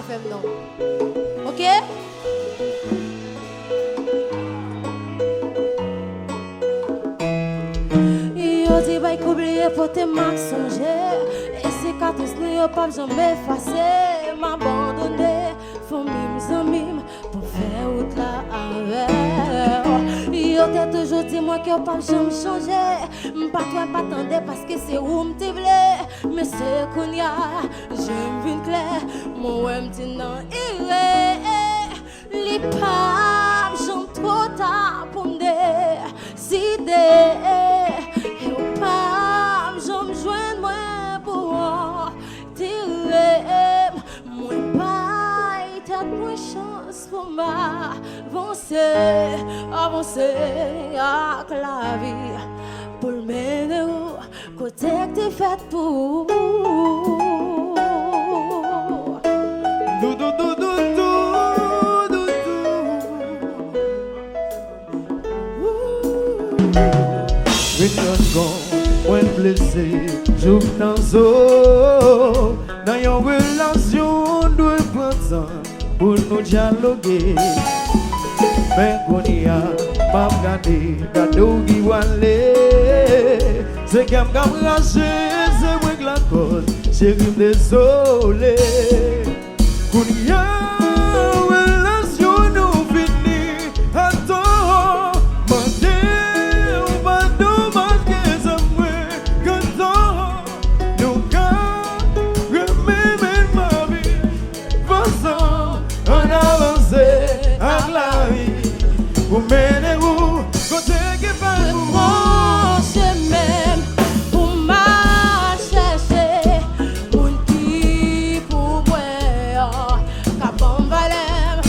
fait non. OK? Yo dit bah oublier pour te marques songer. Et cicatrices nous yo pas jamais effacer, m'abandonner, faut mime pour faire route là avec. Yo t'ai toujours dit moi que pas jamais changer, pas toi pas attendre parce que c'est où m'te vle, mais c'est qu'on y a, j'aime bien clair, mon ouais m'ti non iré, li pas j'en trop tard pour me décider. Joindre moi pour tirer moi pas t'as moins chance pour m'avancer avec la vie pour le mener au côté que t'es fait pour when blessé, j'ouvre dans zo. Dans une relation, doit prendre temps pour nous dialoguer. Mais qu'on y a, pas regarder, cadeau qui va aller. C'est qu'elle m'a raché, c'est moi qui la cause, chérie désolé. Qu'on y a, relation nous finit à toi. Vous menez où, côté qui va vous brancher même pour m'a chercher pour qui pour moi capon valem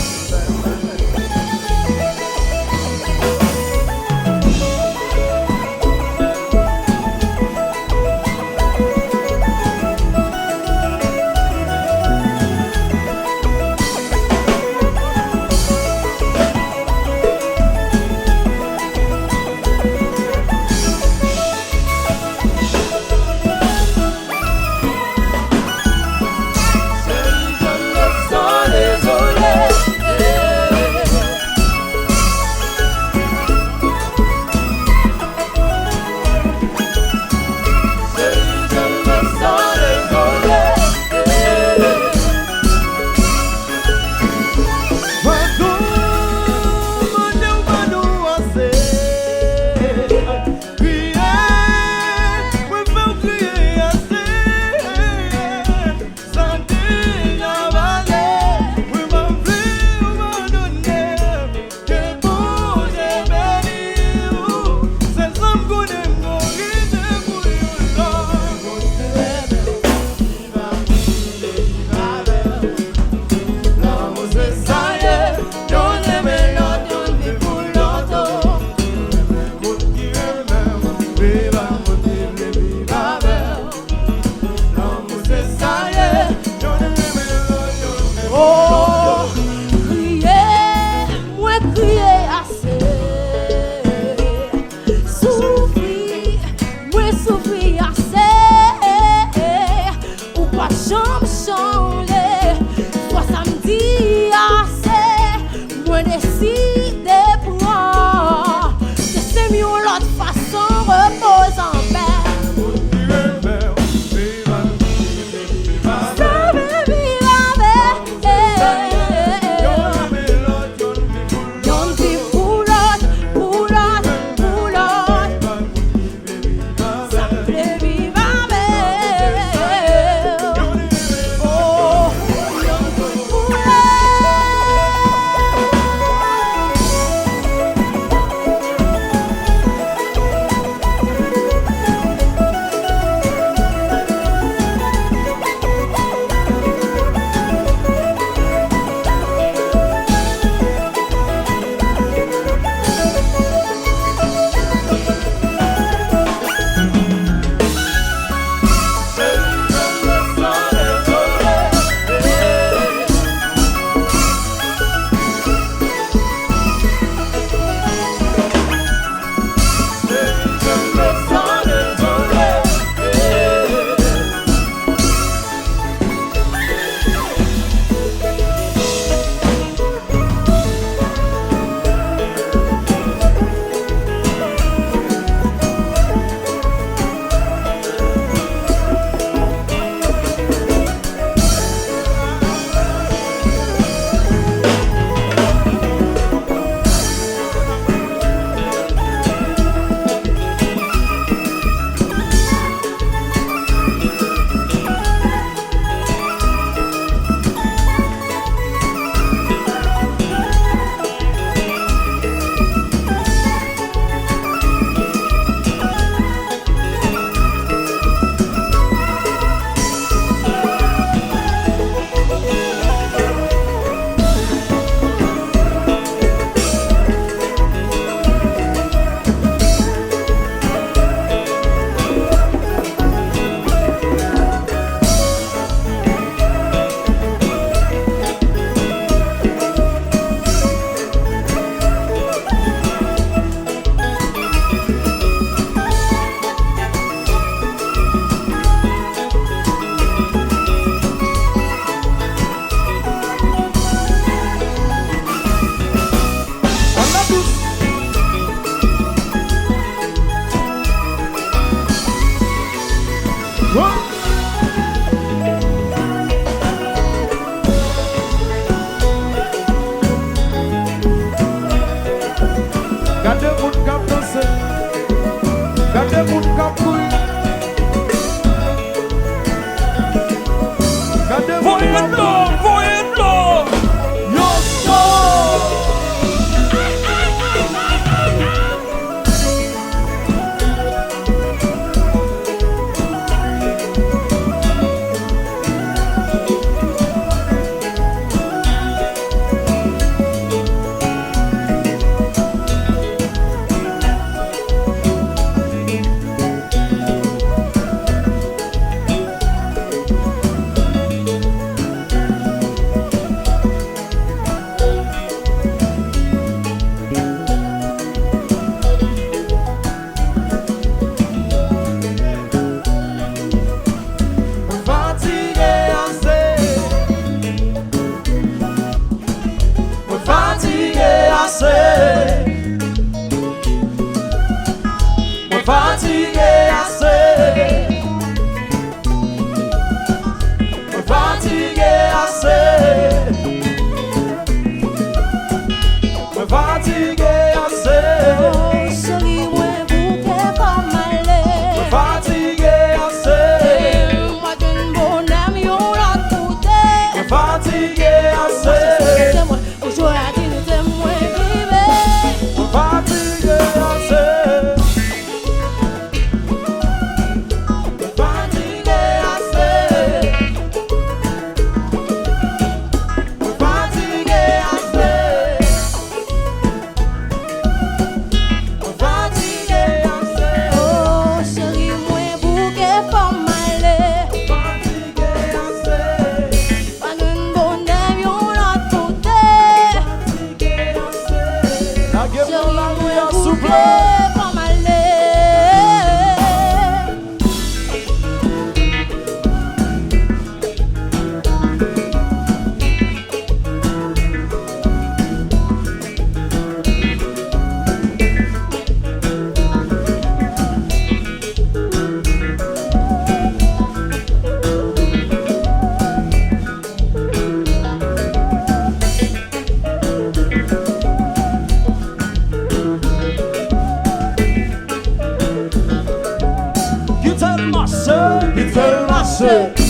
Monsieur.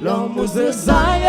L'homme aux essaye,